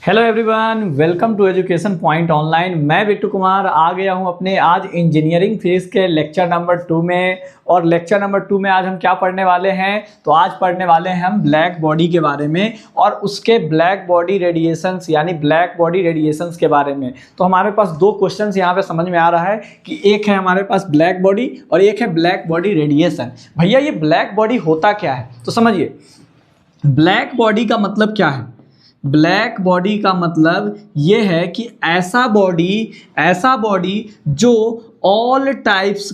Hello everyone, welcome to education point online. मैं बिट्टू कुमार आ गया हूं अपने आज इंजीनियरिंग फेज के लेक्चर नंबर 2 में। और लेक्चर नंबर 2 में आज हम क्या पढ़ने वाले हैं, तो आज पढ़ने वाले हैं हम ब्लैक बॉडी के बारे में और उसके ब्लैक बॉडी रेडिएशंस यानी ब्लैक बॉडी रेडिएशंस के बारे में। तो हमारे पास दो क्वेश्चंस यहाँ पे समझ में आ रहा है कि एक है हमारे पास ब्लैक बॉडी और एक है ब्लैक बॉडी रेडिएशन। भैया ये ब्लैक बॉडी होता क्या है, तो समझिए ब्लैक बॉडी का मतलब क्या है। ब्लैक बॉडी का मतलब ये है कि ऐसा बॉडी जो ऑल टाइप्स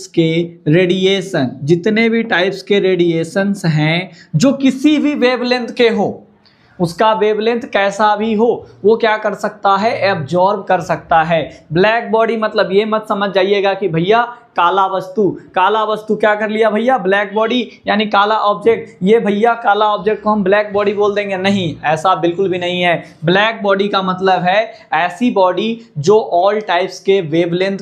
के रेडिएशन, जितने भी टाइप्स के रेडिएशंस हैं जो किसी भी वेवलेंथ के हो, उसका वेवलेंथ कैसा भी हो वो क्या कर सकता है, एब्जॉर्ब कर सकता है। ब्लैक बॉडी मतलब ये मत समझ जाइएगा कि भैया काला वस्तु क्या कर लिया भैया, ब्लैक बॉडी यानी काला ऑब्जेक्ट, ये भैया काला ऑब्जेक्ट को हम ब्लैक बॉडी बोल देंगे। नहीं, ऐसा बिल्कुल भी नहीं है। ब्लैक बॉडी का मतलब है ऐसी बॉडी जो ऑल टाइप्स के वेवलेंथ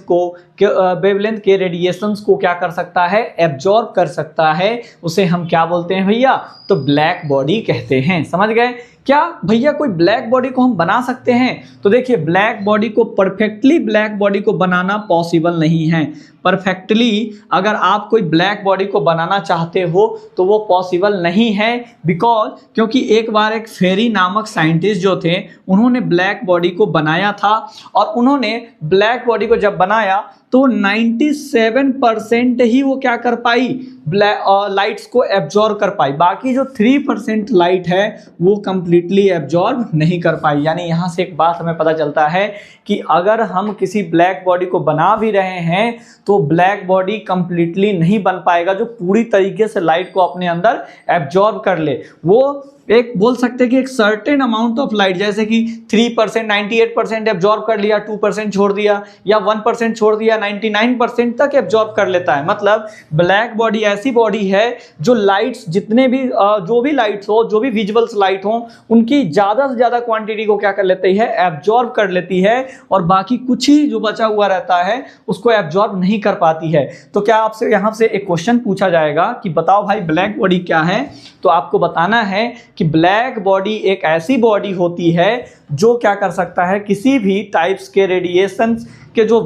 के रेडिएशंस को क्या कर सकता है, एब्जॉर्ब कर सकता है। उसे हम क्या बोलते हैं भैया, तो ब्लैक बॉडी कहते हैं। समझ गए? क्या भैया कोई ब्लैक बॉडी को हम बना सकते हैं? तो देखिए ब्लैक बॉडी को परफेक्टली ब्लैक बॉडी को बनाना पॉसिबल नहीं है। परफेक्टली अगर आप कोई ब्लैक बॉडी को बनाना चाहते हो तो वो पॉसिबल नहीं है, क्योंकि एक बार एक फेरी नामक साइंटिस्ट जो थे उन्होंने ब्लैक बॉडी को बनाया था और उन्होंने ब्लैक बॉडी को जब बनाया तो 97% ही वो क्या कर पाई, लाइट्स को एब्जॉर्ब कर पाई। बाकी जो 3% लाइट है वो कंप्लीटली एब्जॉर्ब नहीं कर पाई। यानी यहाँ से एक बात हमें पता चलता है कि अगर हम किसी ब्लैक बॉडी को बना भी रहे हैं तो ब्लैक बॉडी कंप्लीटली नहीं बन पाएगा जो पूरी तरीके से लाइट को अपने अंदर एब्जॉर्ब कर ले। वो एक बोल सकते हैं कि एक सर्टेन अमाउंट ऑफ लाइट, जैसे कि 3% 98% एब्जॉर्ब कर लिया, 2% छोड़ दिया या 1% छोड़ दिया, 99% तक एब्जॉर्ब कर लेता है। मतलब ब्लैक बॉडी ऐसी बॉडी है जो लाइट्स जितने भी जो भी लाइट्स हो, जो भी विजुअल्स लाइट हो, उनकी ज़्यादा से ज़्यादा क्वांटिटी को क्या कर लेती है, एब्जॉर्ब कर लेती है और बाकी कुछ ही जो बचा हुआ रहता है उसको एब्जॉर्ब नहीं कर पाती है। तो क्या आपसे यहाँ से एक क्वेश्चन पूछा जाएगा कि बताओ भाई ब्लैक बॉडी क्या है, तो आपको बताना है कि ब्लैक बॉडी एक ऐसी बॉडी होती है जो क्या कर सकता है, किसी भी टाइप्स के रेडिएशंस के जो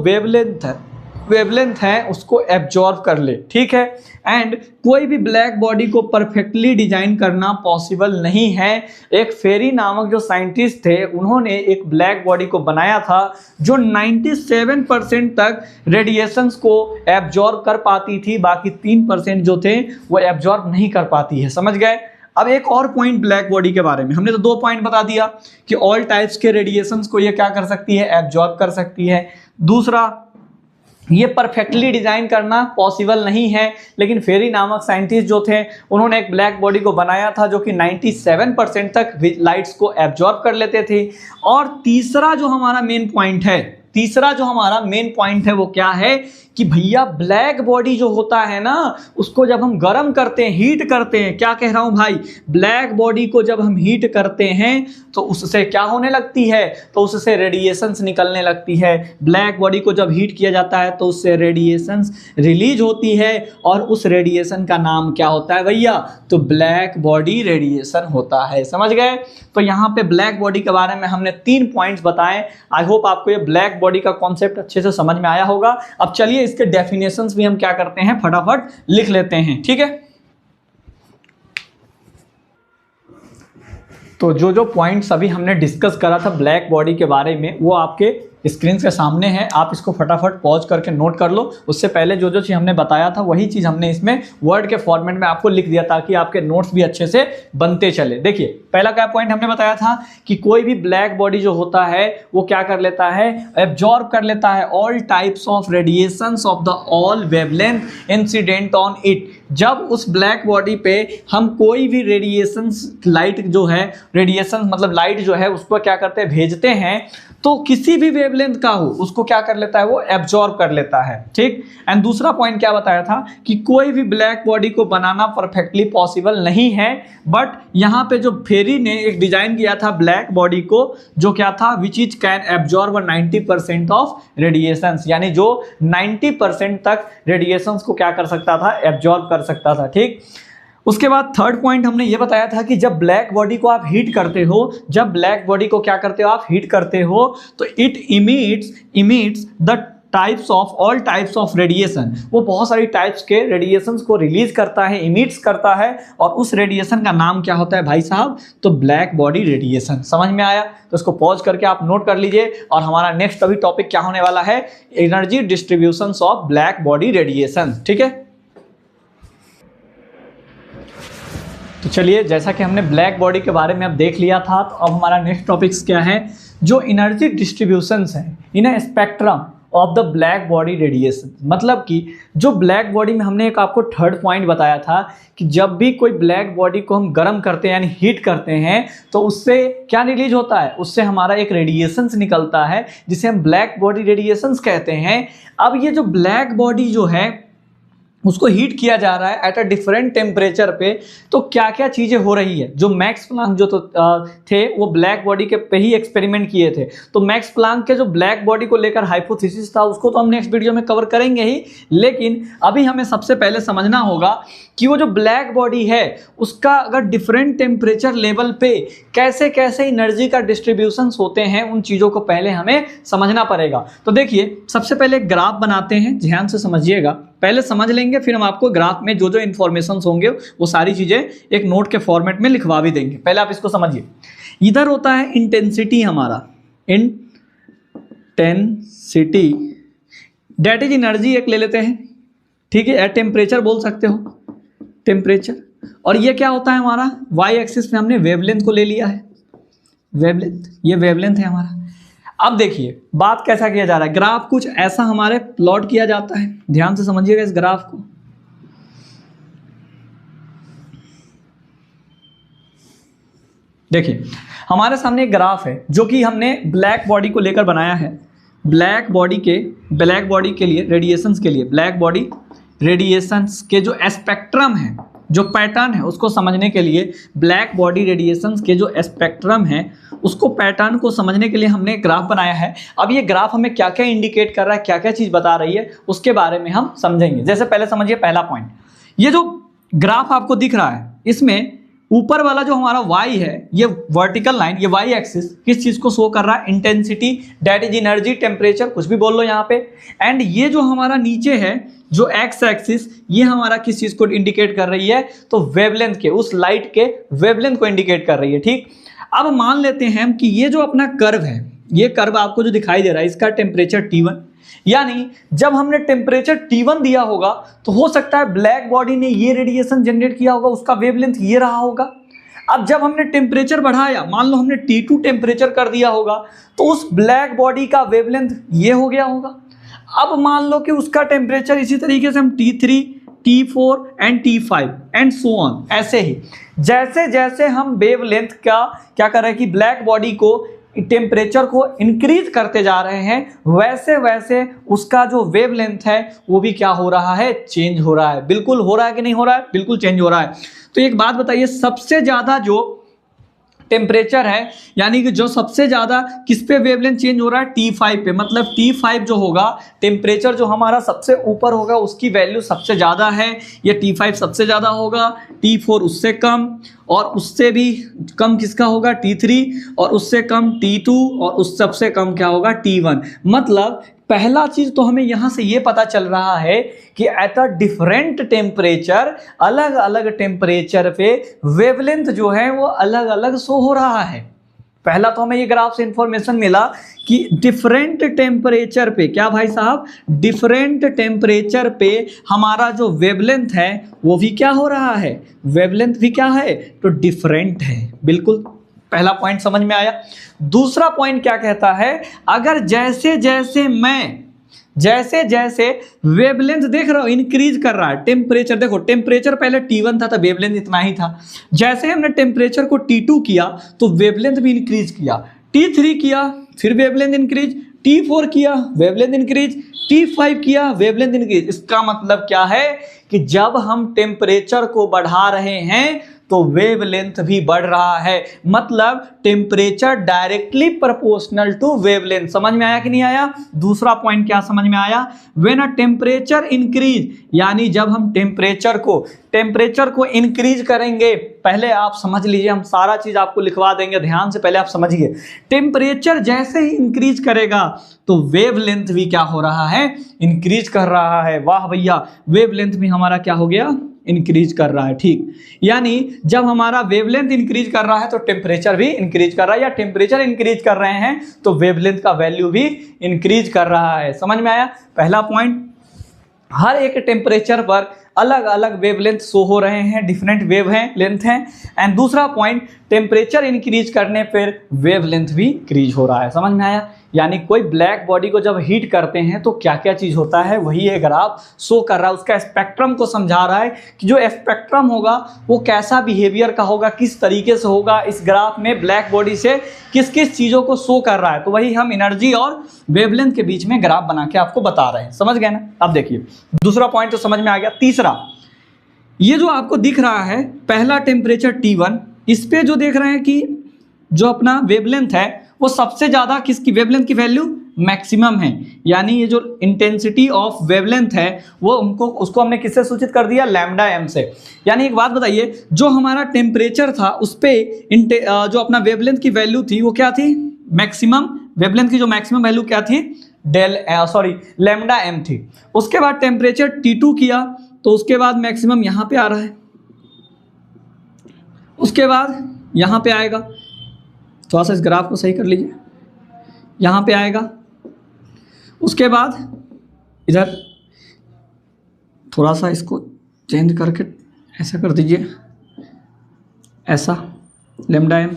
वेवलेंथ है उसको एब्जॉर्ब कर ले। ठीक है, एंड कोई भी ब्लैक बॉडी को परफेक्टली डिजाइन करना पॉसिबल नहीं है। एक फेरी नामक जो साइंटिस्ट थे उन्होंने एक ब्लैक बॉडी को बनाया था जो 97% तक रेडिएशंस को एब्जॉर्ब कर पाती थी, बाकी 3% जो थे वो एब्जॉर्ब नहीं कर पाती है। समझ गए? अब एक और पॉइंट ब्लैक बॉडी के बारे में, हमने तो 2 पॉइंट बता दिया कि ऑल टाइप्स के रेडिएशंस को ये क्या कर सकती है, एब्जॉर्ब कर सकती है। दूसरा, ये परफेक्टली डिजाइन करना पॉसिबल नहीं है, लेकिन फेरी नामक साइंटिस्ट जो थे उन्होंने एक ब्लैक बॉडी को बनाया था जो कि 97% तक लाइट्स को एब्जॉर्ब कर लेते थे। और तीसरा जो हमारा मेन पॉइंट है वो क्या है कि भैया ब्लैक बॉडी जो होता है ना उसको जब हम गर्म करते हैं, हीट करते हैं, क्या कह रहा हूं भाई, ब्लैक बॉडी को जब हम हीट करते हैं तो उससे क्या होने लगती है, तो उससे रेडिएशंस निकलने लगती है। ब्लैक बॉडी को जब हीट किया जाता है तो उससे रेडिएशंस रिलीज होती है और उस रेडिएशन का नाम क्या होता है भैया, तो ब्लैक बॉडी रेडिएशन होता है। समझ गए? तो यहाँ पे ब्लैक बॉडी के बारे में हमने 3 पॉइंट्स बताए। आई होप आपको ये ब्लैक बॉडी का कॉन्सेप्ट अच्छे से समझ में आया होगा। अब चलिए इसके डेफिनेशंस भी हम क्या करते हैं, फटाफट लिख लेते हैं। ठीक है, तो जो पॉइंट्स अभी हमने डिस्कस करा था ब्लैक बॉडी के बारे में वो आपके स्क्रीन के सामने है, आप इसको फटाफट पॉज करके नोट कर लो। उससे पहले जो चीज़ हमने बताया था वही चीज़ हमने इसमें वर्ड के फॉर्मेट में आपको लिख दिया ताकि आपके नोट्स भी अच्छे से बनते चले। देखिए पहला क्या पॉइंट हमने बताया था कि कोई भी ब्लैक बॉडी जो होता है वो क्या कर लेता है, एब्जॉर्ब कर लेता है all types of radiations of the all wavelength incident on it. जब उस ब्लैक बॉडी पे हम कोई भी रेडिएशंस, लाइट जो है, रेडिएशन मतलब लाइट जो है उसको क्या करते हैं, भेजते हैं, तो किसी भी वेवलेंथ का हो उसको क्या कर लेता है, वो एब्जॉर्ब कर लेता है। ठीक, एंड दूसरा पॉइंट क्या बताया था कि कोई भी ब्लैक बॉडी को बनाना परफेक्टली पॉसिबल नहीं है, बट यहाँ पे जो फेरी ने एक डिजाइन किया था ब्लैक बॉडी को जो क्या था, which is can absorb 90% of radiations, यानी जो 90% तक रेडिएशंस को क्या कर सकता था, एब्जॉर्ब कर सकता था। ठीक, उसके बाद थर्ड पॉइंट हमने ये बताया था कि जब ब्लैक बॉडी को आप हीट करते हो, जब ब्लैक बॉडी को क्या करते हो आप हीट करते हो, तो it emits the types of all types of radiation, वो बहुत सारी टाइप्स के रेडिएशंस को रिलीज करता है, इमिट्स करता है, और उस रेडिएशन का नाम क्या होता है भाई साहब, तो ब्लैक बॉडी रेडिएशन। समझ में आया? तो इसको पॉज करके आप नोट कर लीजिए, और हमारा नेक्स्ट अभी टॉपिक क्या होने वाला है, energy distribution of black body radiation. ठीक है, तो चलिए, जैसा कि हमने ब्लैक बॉडी के बारे में अब देख लिया था, तो अब हमारा नेक्स्ट टॉपिक्स क्या है, जो एनर्जी डिस्ट्रीब्यूशंस हैं in a spectrum of the black body radiation. मतलब कि जो ब्लैक बॉडी में हमने एक आपको थर्ड पॉइंट बताया था कि जब भी कोई ब्लैक बॉडी को हम गर्म करते हैं यानी हीट करते हैं, तो उससे क्या रिलीज होता है, उससे हमारा एक रेडिएशंस निकलता है जिसे हम ब्लैक बॉडी रेडिएशंस कहते हैं। अब ये जो ब्लैक बॉडी जो है उसको हीट किया जा रहा है एट अ डिफरेंट टेम्परेचर पे, तो क्या क्या चीज़ें हो रही है। जो मैक्स प्लांक जो थे वो ब्लैक बॉडी के पे ही एक्सपेरिमेंट किए थे, तो मैक्स प्लांक के जो ब्लैक बॉडी को लेकर हाइपोथेसिस था उसको तो हम नेक्स्ट वीडियो में कवर करेंगे ही, लेकिन अभी हमें सबसे पहले समझना होगा कि वो जो ब्लैक बॉडी है उसका अगर डिफरेंट टेम्परेचर लेवल पे कैसे कैसे एनर्जी का डिस्ट्रीब्यूशंस होते हैं, उन चीज़ों को पहले हमें समझना पड़ेगा। तो देखिए, सबसे पहले एक ग्राफ बनाते हैं, ध्यान से समझिएगा, पहले समझ लेंगे फिर हम आपको ग्राफ में जो जो इन्फॉर्मेशन होंगे वो सारी चीज़ें एक नोट के फॉर्मेट में लिखवा भी देंगे। पहले आप इसको समझिए, इधर होता है इंटेंसिटी, हमारा इंटेंसिटी डेट इज एनर्जी एक ले लेते हैं, ठीक है, टेम्परेचर बोल सकते हो, टेम्परेचर। और ये क्या होता है हमारा, वाई एक्सिस में हमने वेवलेंथ को ले लिया है, वेवलेंथ, ये वेवलेंथ है हमारा। अब देखिए बात कैसा किया जा रहा है, ग्राफ कुछ ऐसा हमारे प्लॉट किया जाता है, ध्यान से समझिएगा इस ग्राफ को। देखिए हमारे सामने एक ग्राफ है जो कि हमने ब्लैक बॉडी को लेकर बनाया है, ब्लैक बॉडी के लिए रेडिएशंस के लिए, ब्लैक बॉडी रेडिएशंस के जो स्पेक्ट्रम है, जो पैटर्न है, उसको समझने के लिए ब्लैक बॉडी रेडिएशंस के जो स्पेक्ट्रम है उसको पैटर्न को समझने के लिए हमने एक ग्राफ बनाया है। अब ये ग्राफ हमें क्या क्या इंडिकेट कर रहा है, क्या क्या चीज़ बता रही है, उसके बारे में हम समझेंगे। जैसे पहले समझिए पहला पॉइंट, ये जो ग्राफ आपको दिख रहा है इसमें ऊपर वाला जो हमारा y है, ये वर्टिकल लाइन, ये y एक्सिस किस चीज़ को शो कर रहा है, intensity, that is energy, temperature, कुछ भी बोल लो यहाँ पे। एंड ये जो हमारा नीचे है जो x एक्सिस, ये हमारा किस चीज़ को इंडिकेट कर रही है, तो वेवलेंथ के, उस लाइट के वेवलेंथ को इंडिकेट कर रही है। ठीक, अब मान लेते हैं हम कि ये जो अपना कर्व है, ये कर्व आपको जो दिखाई दे रहा है इसका टेम्परेचर T1, यानी जब हमने टेम्परेचर T1 दिया होगा तो हो सकता है ब्लैक बॉडी ने ये रेडिएशन जनरेट किया होगा, उसका वेवलेंथ ये रहा होगा। अब जब हमने टेम्परेचर बढ़ाया, मान लो हमने T2 टेम्परेचर कर दिया होगा, तो उस ब्लैक बॉडी का वेवलेंथ ये हो गया होगा। अब मान लो कि उसका टेम्परेचर इसी तरीके से हम T3, T4 and T5 and so on, ऐसे ही जैसे जैसे हम वेवलेंथ का क्या कर रहे हैं कि ब्लैक बॉडी को टेम्परेचर को इंक्रीज करते जा रहे हैं, वैसे वैसे उसका जो वेवलेंथ है वो भी क्या हो रहा है, चेंज हो रहा है। बिल्कुल हो रहा है कि नहीं हो रहा है, बिल्कुल चेंज हो रहा है। तो एक बात बताइए, सबसे ज़्यादा जो टेम्परेचर है, यानी कि जो सबसे ज़्यादा किस पे वेवलेंथ चेंज हो रहा है, T5 पे, मतलब T5 जो होगा, टेम्परेचर जो हमारा सबसे ऊपर होगा उसकी वैल्यू सबसे ज़्यादा है, ये T5 सबसे ज़्यादा होगा, T4 उससे कम, और उससे भी कम किसका होगा, T3, और उससे कम T2, और उस सबसे कम क्या होगा, T1। मतलब पहला चीज़ तो हमें यहाँ से ये पता चल रहा है कि एट अ डिफरेंट टेम्परेचर, अलग अलग टेम्परेचर पे वेवलेंथ जो है वो अलग अलग शो हो रहा है। पहला तो हमें ये ग्राफ से इंफॉर्मेशन मिला कि डिफरेंट टेम्परेचर पे, क्या भाई साहब, डिफरेंट टेम्परेचर पे हमारा जो वेवलेंथ है वो भी क्या हो रहा है, वेवलेंथ भी क्या है, तो डिफरेंट है। बिल्कुल, पहला पॉइंट समझ में आया। दूसरा पॉइंट क्या कहता है, अगर जैसे जैसे वेवलेंथ देख रहे हो इंक्रीज कर रहा है, टेम्परेचर देखो, टेम्परेचर पहले T1 था तो वेवलेंथ इतना ही था, जैसे हमने टेम्परेचर को T2 किया तो वेवलेंथ भी इंक्रीज किया, T3 किया फिर वेवलेंथ इंक्रीज, T4 किया वेवलेंथ इंक्रीज, T5 किया वेवलेंथ इंक्रीज। इसका मतलब क्या है कि जब हम टेम्परेचर को बढ़ा रहे हैं तो वेवलेंथ भी बढ़ रहा है। मतलब temperature directly proportional to wavelength. समझ में आया कि नहीं आया? दूसरा पॉइंट क्या समझ में आया? व्हेन अ टेम्परेचर इंक्रीज, यानी जब हम टेम्परेचर को इंक्रीज करेंगे, पहले आप समझ लीजिए, हम सारा चीज आपको लिखवा देंगे, ध्यान से पहले आप समझिए। टेम्परेचर जैसे ही इंक्रीज करेगा तो वेवलेंथ भी क्या हो रहा है? इंक्रीज कर रहा है। वाह भैया, वेवलेंथ भी हमारा क्या हो गया? इंक्रीज कर रहा है। ठीक, यानी जब हमारा वेवलेंथ इंक्रीज कर रहा है तो टेम्परेचर भी इंक्रीज कर रहा है, या टेम्परेचर इंक्रीज कर रहे हैं तो वेवलेंथ का वैल्यू भी इंक्रीज कर रहा है। समझ में आया? पहला पॉइंट, हर एक टेम्परेचर पर अलग अलग वेवलेंथ शो हो रहे हैं, डिफरेंट वेव हैं, लेंथ हैं। एंड दूसरा पॉइंट, टेम्परेचर इंक्रीज करने पर वेवलेंथ भी इंक्रीज हो रहा है। समझ में आया? यानी कोई ब्लैक बॉडी को जब हीट करते हैं तो क्या क्या चीज होता है, वही ये ग्राफ शो कर रहा है। उसका स्पेक्ट्रम को समझा रहा है कि जो स्पेक्ट्रम होगा वो कैसा बिहेवियर का होगा, किस तरीके से होगा, इस ग्राफ में ब्लैक बॉडी से किस किस चीजों को शो कर रहा है। तो वही हम एनर्जी और वेवलेंथ के बीच में ग्राफ बना के आपको बता रहे हैं। समझ गए ना? अब देखिए, दूसरा पॉइंट तो समझ में आ गया। तीसरा, ये जो आपको दिख रहा है पहला टेम्परेचर T1, इस पे जो देख रहे हैं कि जो अपना वेवलेंथ है वो सबसे ज्यादा किसकी वेवलेंथ की वैल्यू मैक्सिमम है, यानी ये जो इंटेंसिटी ऑफ वेवलेंथ है वो उसको हमने किससे सूचित कर दिया? लैम्डा एम से। यानी एक बात बताइए, जो हमारा टेम्परेचर था उस पे जो अपना वेवलेंथ की वैल्यू थी वो क्या थी? मैक्सिमम वेवलेंथ की जो मैक्सिमम वैल्यू क्या थी? लैम्डा एम थी। उसके बाद टेम्परेचर T2 किया तो उसके बाद मैक्सिमम यहाँ पे आ रहा है, उसके बाद यहाँ पे आएगा, थोड़ा सा इस ग्राफ को सही कर लीजिए, यहाँ पे आएगा, उसके बाद इधर थोड़ा सा इसको चेंज करके ऐसा कर दीजिए, ऐसा लैम्डा एम।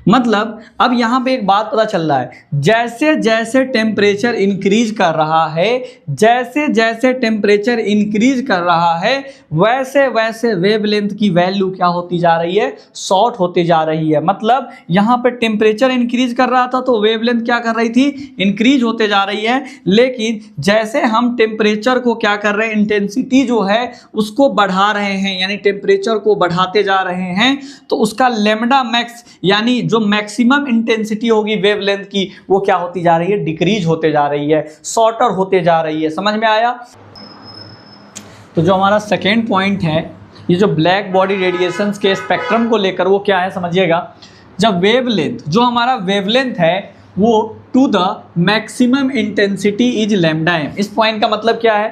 मतलब अब यहाँ पे एक बात पता चल रहा है, जैसे जैसे टेम्परेचर इंक्रीज कर रहा है, जैसे जैसे टेम्परेचर इंक्रीज कर रहा है, वैसे वैसे वेवलेंथ की वैल्यू क्या होती जा रही है? शॉर्ट होती जा रही है। मतलब यहाँ पे टेम्परेचर इंक्रीज कर रहा था तो वेवलेंथ क्या कर रही थी? इंक्रीज होते जा रही है। लेकिन जैसे हम टेम्परेचर को क्या कर रहे हैं? इंटेंसिटी जो है उसको बढ़ा रहे हैं, यानी टेम्परेचर को बढ़ाते जा रहे हैं, तो उसका लैम्डा मैक्स, यानी जो मैक्सिमम इंटेंसिटी होगी वेवलेंथ की, वो क्या होती जा रही है? डिक्रीज होते जा रही है, शॉर्टर होते जा रही है। समझ में आया? तो जो हमारा सेकेंड पॉइंट है, ये जो ब्लैक बॉडी रेडिएशंस के स्पेक्ट्रम को लेकर, वो क्या है समझिएगा। जब वेवलेंथ, जो हमारा वेवलेंथ है वो to the maximum intensity is lambda M. इस पॉइंट का मतलब क्या है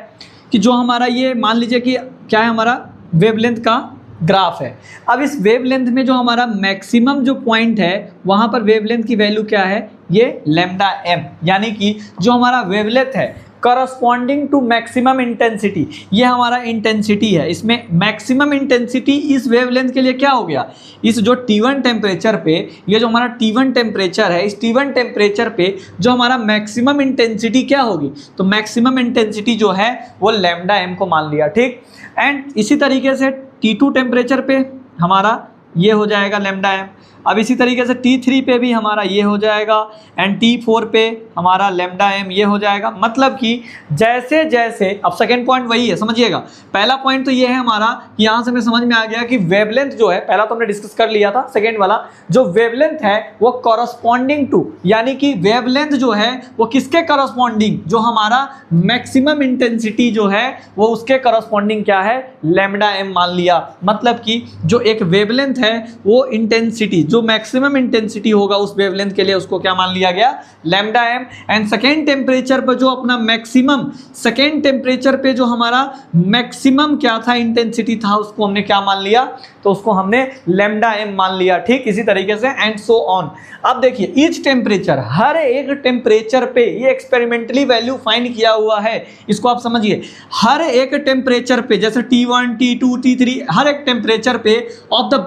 कि जो हमारा ये मान लीजिए कि क्या है, हमारा वेवलेंथ का ग्राफ है। अब इस वेवलेंथ में जो हमारा मैक्सिमम जो पॉइंट है वहां पर वेवलेंथ की वैल्यू क्या है? ये लैम्डा एम। यानी कि जो हमारा वेवलेंथ है करस्पॉन्डिंग टू मैक्सिमम इंटेंसिटी, ये हमारा इंटेंसिटी है। इसमें मैक्सिमम इंटेंसिटी इस वेवलेंथ के लिए क्या हो गया? इस जो T1 टेम्परेचर पे, ये जो हमारा T1 टेम्परेचर है, इस T1 टेम्परेचर पे जो हमारा मैक्सिमम इंटेंसिटी क्या होगी? तो मैक्सिमम इंटेंसिटी जो है वो लैम्डा एम को मान लिया। ठीक, एंड इसी तरीके से T2 टेम्परेचर पे हमारा ये हो जाएगा लैम्डा एम। अब इसी तरीके से T3 पे भी हमारा ये हो जाएगा, एंड T4 पे हमारा लैम्डा एम ये हो जाएगा। मतलब कि जैसे जैसे, अब सेकेंड पॉइंट वही है, समझिएगा। पहला पॉइंट तो ये है हमारा कि यहाँ से हमें समझ में आ गया कि वेवलेंथ जो है, पहला तो हमने डिस्कस कर लिया था, सेकेंड वाला जो वेवलेंथ है वो कॉरस्पॉन्डिंग टू, यानी कि वेवलेंथ जो है वो किसके कॉरस्पॉन्डिंग? जो हमारा मैक्सिमम इंटेंसिटी जो है वो उसके कॉरस्पॉन्डिंग क्या है? लैम्डा एम मान लिया। मतलब कि जो एक वेवलेंथ है वो इंटेंसिटी, जो मैक्सिमम इंटेंसिटी होगा उस वेवलेंथ के लिए, उसको क्या मान लिया गया? Lambda M. And second temperature पर जो अपना मैक्सिमम, सेकेंड टेम्परेचर पे जो हमारा मैक्सिमम क्या था? इंटेंसिटी था, उसको हमने क्या मान लिया? तो उसको हमने लैम्डा एम मान लिया। ठीक, इसी तरीके से एंड सो ऑन। अब देखिए, ईच टेम्परेचर, हर एक टेम्परेचर पे, ये एक्सपेरिमेंटली वैल्यू फाइंड किया हुआ है, इसको आप समझिए। हर एक टेम्परेचर पे, जैसे T1, T2, T3, हर एक टेम्परेचर पे of the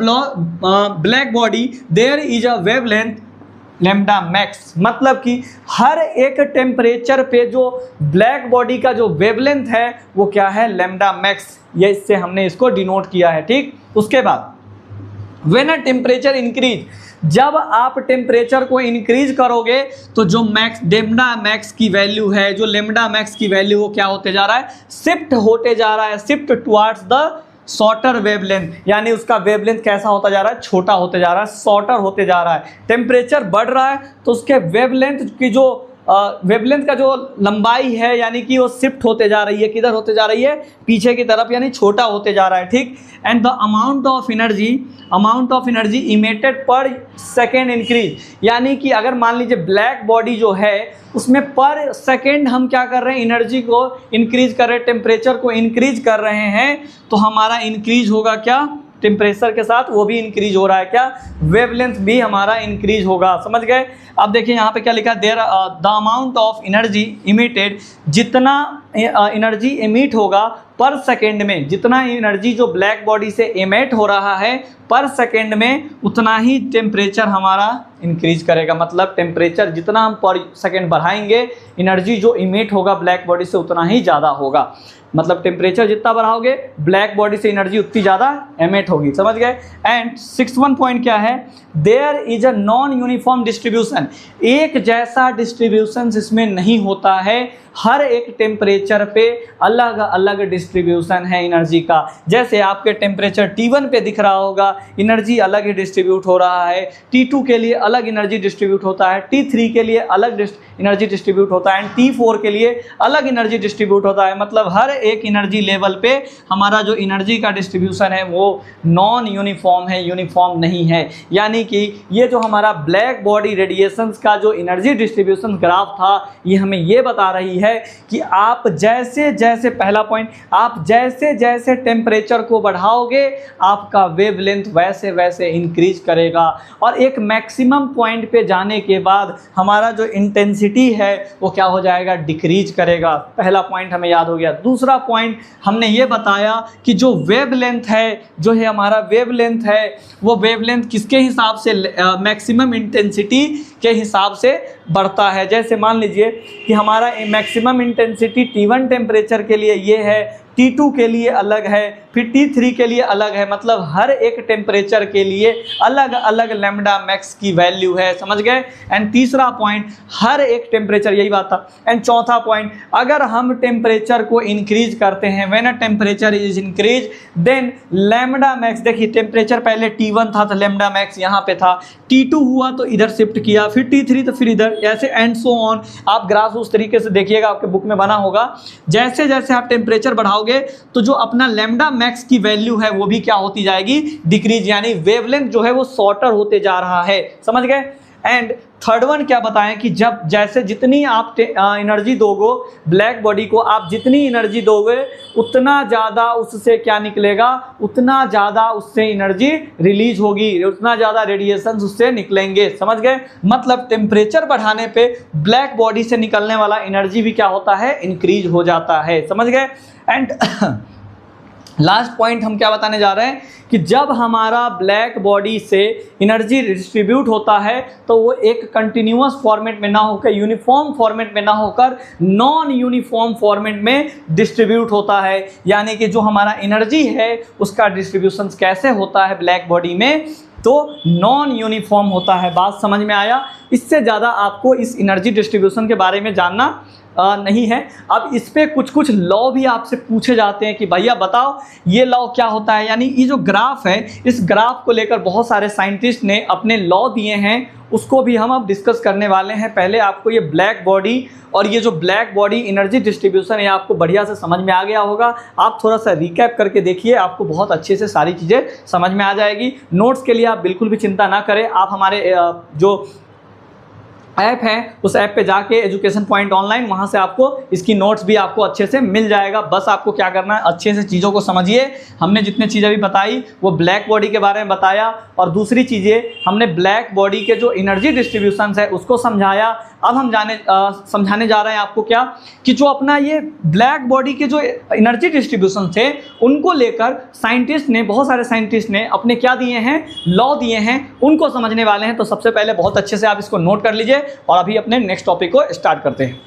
black body there is a wavelength lambda max. मतलब कि हर एक टेम्परेचर पे जो ब्लैक बॉडी का जो वेवलेंथ है वो क्या है? Lambda max. ये इससे हमने इसको डिनोट किया है। ठीक, उसके बाद व्हेन अ टेम्परेचर इंक्रीज, जब आप टेम्परेचर को इंक्रीज करोगे तो जो लैम्डा मैक्स की वैल्यू है, जो लैम्डा मैक्स की वैल्यू वो क्या होते जा रहा है? शिफ्ट होते जा रहा है, shift towards the shorter wavelength, यानी उसका वेवलेंथ कैसा होता जा रहा है, छोटा होते जा रहा है, शॉर्टर होते जा रहा है। टेम्परेचर बढ़ रहा है तो उसके वेवलेंथ की जो वेवलेंथ का जो लंबाई है यानी कि वो शिफ्ट होते जा रही है, किधर होते जा रही है, पीछे की तरफ, यानी छोटा होते जा रहा है। ठीक। And the amount of energy emitted पर सेकेंड इंक्रीज, यानी कि अगर मान लीजिए ब्लैक बॉडी जो है उसमें पर सेकेंड हम क्या कर रहे हैं, एनर्जी को इंक्रीज कर रहे हैं, टेम्परेचर को इंक्रीज कर रहे हैं, तो हमारा इंक्रीज होगा क्या, टेम्परेचर के साथ वो भी इंक्रीज हो रहा है, क्या, वेवलेंथ भी हमारा इंक्रीज होगा। समझ गए। अब देखिए यहाँ पे क्या लिखा है, there the amount of energy emitted, जितना एनर्जी इमिट होगा पर सेकेंड में, जितना एनर्जी जो ब्लैक बॉडी से इमिट हो रहा है पर सेकेंड में, उतना ही टेम्परेचर हमारा इंक्रीज करेगा। मतलब टेम्परेचर जितना हम पर सेकेंड बढ़ाएंगे, एनर्जी जो इमिट होगा ब्लैक बॉडी से उतना ही ज़्यादा होगा। मतलब टेम्परेचर जितना बढ़ाओगे ब्लैक बॉडी से एनर्जी उतनी ज़्यादा एमिट होगी। समझ गए। एंड 61 पॉइंट क्या है, there is a non uniform distribution, एक जैसा डिस्ट्रीब्यूशन इसमें नहीं होता है, हर एक टेम्परेचर पे अलग अलग डिस्ट्रीब्यूशन है एनर्जी का। जैसे आपके टेम्परेचर T1 पे दिख रहा होगा, एनर्जी अलग ही डिस्ट्रीब्यूट हो रहा है, T2 के लिए अलग एनर्जी डिस्ट्रीब्यूट होता है, T3 के लिए अलग एनर्जी डिस्ट्रीब्यूट होता है, एंड T4 के लिए अलग एनर्जी डिस्ट्रीब्यूट होता है। मतलब हर एक एनर्जी लेवल पे हमारा जो एनर्जी का डिस्ट्रीब्यूशन है वो नॉन यूनिफॉर्म है, यूनिफॉर्म नहीं है। यानी कि ये जो हमारा ब्लैक बॉडी रेडिएशंस का जो एनर्जी डिस्ट्रीब्यूशन ग्राफ था, ये हमें ये बता रही है कि आप जैसे जैसे, पहला पॉइंट, आप जैसे जैसे टेम्परेचर को बढ़ाओगे आपका वेवलेंथ वैसे वैसे इंक्रीज करेगा, और एक मैक्सिमम पॉइंट पे जाने के बाद हमारा जो इंटेंसिटी है वो क्या हो जाएगा, डिक्रीज करेगा। पहला पॉइंट हमें याद हो गया। दूसरा पॉइंट हमने ये बताया कि जो वेवलेंथ है, जो है हमारा वेवलेंथ है, वो वेवलेंथ किसके हिसाब से, मैक्सिमम इंटेंसिटी के हिसाब से बढ़ता है। जैसे मान लीजिए कि हमारा मैक्सिमम इंटेंसिटी T1 टेम्परेचर के लिए ये है, T2 के लिए अलग है, फिर T3 के लिए अलग है। मतलब हर एक टेम्परेचर के लिए अलग अलग लैम्डा मैक्स की वैल्यू है। समझ गए। एंड तीसरा पॉइंट, हर एक टेम्परेचर, यही बात था। एंड चौथा पॉइंट, अगर हम टेम्परेचर को इंक्रीज करते हैं, when a temperature is increase then lambda max, देखिए टेम्परेचर पहले T1 था तो लैम्डा मैक्स यहाँ पे था, T2 हुआ तो इधर शिफ्ट किया, फिर T3 तो फिर इधर, ऐसे एंड सो ऑन। आप ग्राफ उस तरीके से देखिएगा, आपके बुक में बना होगा। जैसे जैसे आप टेम्परेचर बढ़ाओगे तो जो अपना लैम्डा मैक्स की वैल्यू है वो भी क्या होती जाएगी, डिक्रीज, यानी वेवलेंथ जो है वो शॉर्टर होते जा रहा है। समझ गए। एंड थर्ड वन क्या बताएं कि जब जैसे जितनी आप एनर्जी दोगे ब्लैक बॉडी को, आप जितनी एनर्जी दोगे उतना ज़्यादा उससे क्या निकलेगा, उतना ज़्यादा उससे एनर्जी रिलीज होगी, उतना ज़्यादा रेडिएशन उससे निकलेंगे। समझ गए। मतलब टेम्परेचर बढ़ाने पे ब्लैक बॉडी से निकलने वाला एनर्जी भी क्या होता है, इंक्रीज हो जाता है। समझ गए। एंड लास्ट पॉइंट हम क्या बताने जा रहे हैं कि जब हमारा ब्लैक बॉडी से एनर्जी डिस्ट्रीब्यूट होता है तो वो एक कंटिन्यूअस फॉर्मेट में ना होकर, यूनिफॉर्म फॉर्मेट में ना होकर नॉन यूनिफॉर्म फॉर्मेट में डिस्ट्रीब्यूट होता है। यानी कि जो हमारा एनर्जी है उसका डिस्ट्रीब्यूशन कैसे होता है ब्लैक बॉडी में, तो नॉन यूनिफॉर्म होता है। बात समझ में आया। इससे ज़्यादा आपको इस एनर्जी डिस्ट्रीब्यूशन के बारे में जानना नहीं है। अब इस पे कुछ कुछ लॉ भी आपसे पूछे जाते हैं कि भैया बताओ ये लॉ क्या होता है। यानी ये जो ग्राफ है, इस ग्राफ को लेकर बहुत सारे साइंटिस्ट ने अपने लॉ दिए हैं, उसको भी हम अब डिस्कस करने वाले हैं। पहले आपको ये ब्लैक बॉडी और ये जो ब्लैक बॉडी एनर्जी डिस्ट्रीब्यूशन है आपको बढ़िया से समझ में आ गया होगा। आप थोड़ा सा रिकैप करके देखिए, आपको बहुत अच्छे से सारी चीज़ें समझ में आ जाएगी। नोट्स के लिए आप बिल्कुल भी चिंता ना करें, आप हमारे जो ऐप है उस ऐप पे जाके एजुकेशन पॉइंट ऑनलाइन, वहाँ से आपको इसकी नोट्स भी आपको अच्छे से मिल जाएगा। बस आपको क्या करना है, अच्छे से चीज़ों को समझिए। हमने जितने चीज़ें भी बताई वो ब्लैक बॉडी के बारे में बताया, और दूसरी चीज़ें हमने ब्लैक बॉडी के जो एनर्जी डिस्ट्रीब्यूशन है उसको समझाया। अब हम समझाने जा रहे हैं आपको क्या, कि जो अपना ये ब्लैक बॉडी के जो एनर्जी डिस्ट्रीब्यूशन थे उनको लेकर साइंटिस्ट ने, बहुत सारे साइंटिस्ट ने अपने क्या दिए हैं, लॉ दिए हैं, उनको समझने वाले हैं। तो सबसे पहले बहुत अच्छे से आप इसको नोट कर लीजिए और अभी अपने नेक्स्ट टॉपिक को स्टार्ट करते हैं।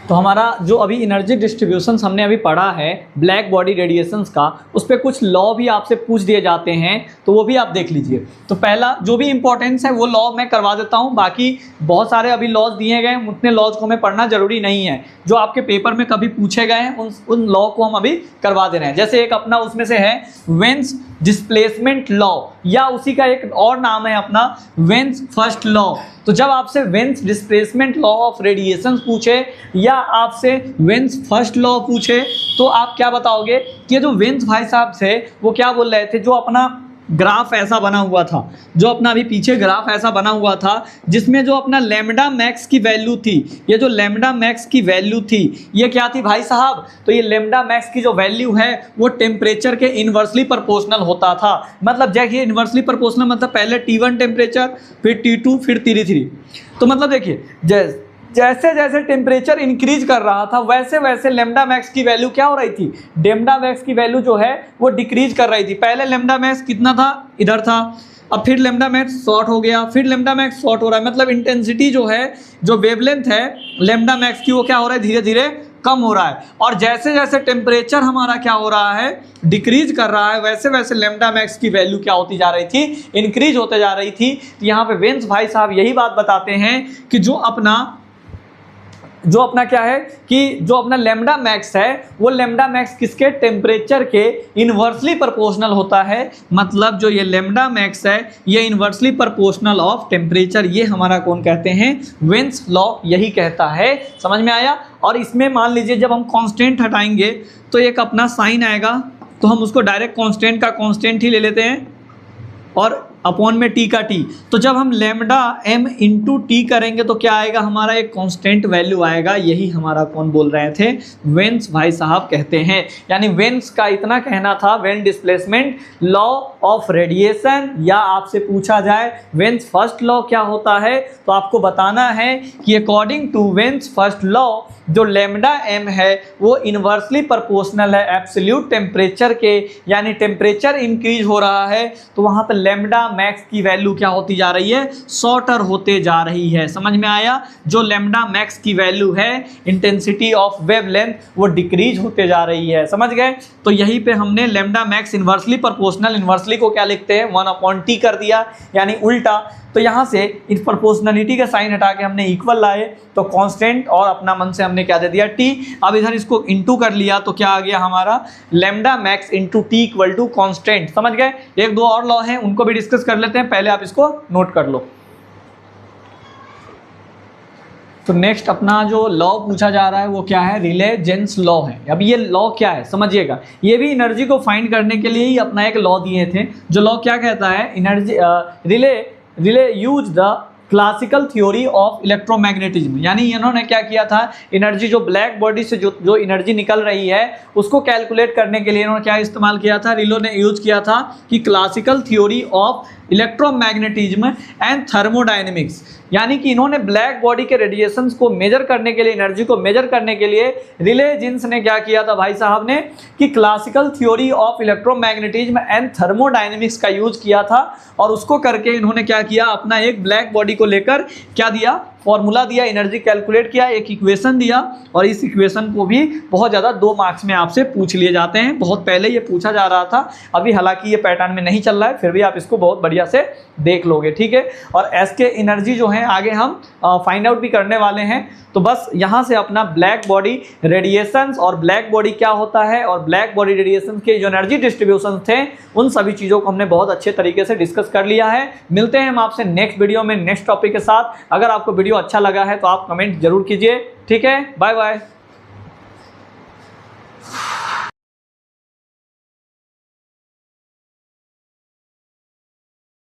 तो हमारा जो अभी एनर्जी डिस्ट्रीब्यूशंस हमने अभी पढ़ा है ब्लैक बॉडी रेडिएशंस का, उस पर कुछ लॉ भी आपसे पूछ दिए जाते हैं, तो वो भी आप देख लीजिए। तो पहला जो भी इंपॉर्टेंस है वो लॉ मैं करवा देता हूँ, बाकी बहुत सारे अभी लॉज दिए गए हैं, उतने लॉज को हमें पढ़ना जरूरी नहीं है। जो आपके पेपर में कभी पूछे गए हैं उन लॉ को हम अभी करवा दे रहे हैं। जैसे एक अपना उसमें से है वेन्स डिस्प्लेसमेंट लॉ, या उसी का एक और नाम है अपना वेन्स फर्स्ट लॉ। तो जब आपसे veins displacement law of radiation पूछे या आपसे वेन्स फर्स्ट लॉ पूछे, तो आप क्या बताओगे कि ये जो वेन्स भाई साहब थे वो क्या बोल रहे थे, जो अपना ग्राफ ऐसा बना हुआ था, जो अपना अभी पीछे ग्राफ ऐसा बना हुआ था जिसमें जो अपना लैम्डा मैक्स की वैल्यू थी, ये जो लैम्डा मैक्स की वैल्यू थी ये क्या थी भाई साहब, तो ये लैम्डा मैक्स की जो वैल्यू है वो टेम्परेचर के इन्वर्सली प्रोपोर्शनल होता था। मतलब जैसे इन्वर्सली प्रोपोर्शनल मतलब पहले T1 टेम्परेचर, फिर T2, फिर T3। तो मतलब देखिए जैसे जैसे टेम्परेचर इंक्रीज कर रहा था वैसे वैसे लैम्डा मैक्स की वैल्यू क्या हो रही थी, लैम्डा मैक्स की वैल्यू जो है वो डिक्रीज कर रही थी। पहले लैम्डा मैक्स कितना था, इधर था, अब फिर लैम्डा मैक्स शॉर्ट हो गया, फिर लैम्डा मैक्स शॉर्ट हो रहा है। मतलब इंटेंसिटी जो है, जो वेवलेंथ है लैम्डा मैक्स की, वो क्या हो रहा है, धीरे धीरे कम हो रहा है। और जैसे जैसे टेम्परेचर हमारा क्या हो रहा है, डिक्रीज कर रहा है, वैसे वैसे लैम्डा मैक्स की वैल्यू क्या होती जा रही थी, इंक्रीज होते जा रही थी। तो यहाँ पे वेन्स भाई साहब यही बात बताते हैं कि जो अपना क्या है कि जो अपना लैम्डा मैक्स है वो लैम्डा मैक्स किसके, टेम्परेचर के इन्वर्सली प्रोपोर्शनल होता है। मतलब जो ये लैम्डा मैक्स है ये इन्वर्सली प्रोपोर्शनल ऑफ टेम्परेचर, ये हमारा कौन कहते हैं, वेन्स लॉ यही कहता है। समझ में आया। और इसमें मान लीजिए जब हम कांस्टेंट हटाएंगे तो एक अपना साइन आएगा, तो हम उसको डायरेक्ट कांस्टेंट का कांस्टेंट ही ले लेते हैं और अपॉन में टी का टी। तो जब हम लैम्डा m इंटू टी करेंगे तो क्या आएगा, हमारा एक कांस्टेंट वैल्यू आएगा। यही हमारा कौन बोल रहे थे, वेन्स भाई साहब कहते हैं। यानी वेन्स का इतना कहना था, when displacement law of radiation, या आपसे पूछा जाए वेन्स फर्स्ट लॉ क्या होता है, तो आपको बताना है कि according to Wien's first law जो लैम्डा m है वो इन्वर्सली प्रोपोर्शनल है एब्सोल्यूट टेम्परेचर के। यानी टेम्परेचर इंक्रीज हो रहा है तो वहाँ पर लैम्डा मैक्स की वैल्यू क्या होती जा रही है, शॉर्टर होते जा रही है। समझ में आया। जो लैम्डा मैक्स की वैल्यू है इंटेंसिटी ऑफ वेवलेंथ वो डिक्रीज होते जा रही है। समझ गए। तो यहीं पे हमने lambda max inversely proportional, inversely को क्या लिखते हैं 1/t कर दिया, यानी उल्टा। तो यहाँ से इस प्रोपोर्शनलिटी का साइन हटा के हमने इक्वल लाए, तो कांस्टेंट और अपना मन से हमने क्या दे दिया, t। अब इधर इसको इंटू कर लिया तो क्या आ गया हमारा, lambda max into T equal to constant. समझ गए। एक दो और लॉ हैं उनको भी डिस्कस कर लेते हैं, पहले आप इसको नोट कर लो। तो नेक्स्ट अपना जो लॉ पूछा जा रहा है वो क्या है, रिले-जेन्स लॉ है। अब ये लॉ क्या है समझिएगा, ये भी एनर्जी को फाइंड करने के लिए ही अपना एक लॉ दिए थे। जो लॉ क्या कहता है, energy relay use the classical theory of electromagnetism. यानी इन्होंने क्या किया था, एनर्जी जो ब्लैक बॉडी से जो एनर्जी निकल रही है उसको कैलकुलेट करने के लिए इन्होंने क्या इस्तेमाल किया था, रिलो ने यूज किया था कि classical theory of electromagnetism and thermodynamics. यानी कि इन्होंने ब्लैक बॉडी के रेडिएशंस को मेजर करने के लिए, एनर्जी को मेजर करने के लिए रिले-जीन्स ने क्या किया था भाई साहब ने, कि classical theory of electromagnetism and thermodynamics का यूज किया था। और उसको करके इन्होंने क्या किया, अपना एक ब्लैक बॉडी को लेकर क्या दिया, फॉर्मूला दिया, एनर्जी कैलकुलेट किया, एक इक्वेशन दिया। और इस इक्वेशन को भी बहुत ज़्यादा 2 मार्क्स में आपसे पूछ लिए जाते हैं। बहुत पहले ये पूछा जा रहा था, अभी हालांकि ये पैटर्न में नहीं चल रहा है, फिर भी आप इसको बहुत बढ़िया से देख लोगे। ठीक है। और एस के एनर्जी जो है आगे हम फाइंड आउट भी करने वाले हैं। तो बस यहाँ से अपना ब्लैक बॉडी रेडिएशंस और ब्लैक बॉडी क्या होता है और ब्लैक बॉडी रेडिएशन के जो एनर्जी डिस्ट्रीब्यूशन थे उन सभी चीज़ों को हमने बहुत अच्छे तरीके से डिस्कस कर लिया है। मिलते हैं हम आपसे नेक्स्ट वीडियो में नेक्स्ट टॉपिक के साथ। अगर आपको वीडियो अच्छा लगा है तो आप कमेंट जरूर कीजिए। ठीक है, बाय बाय।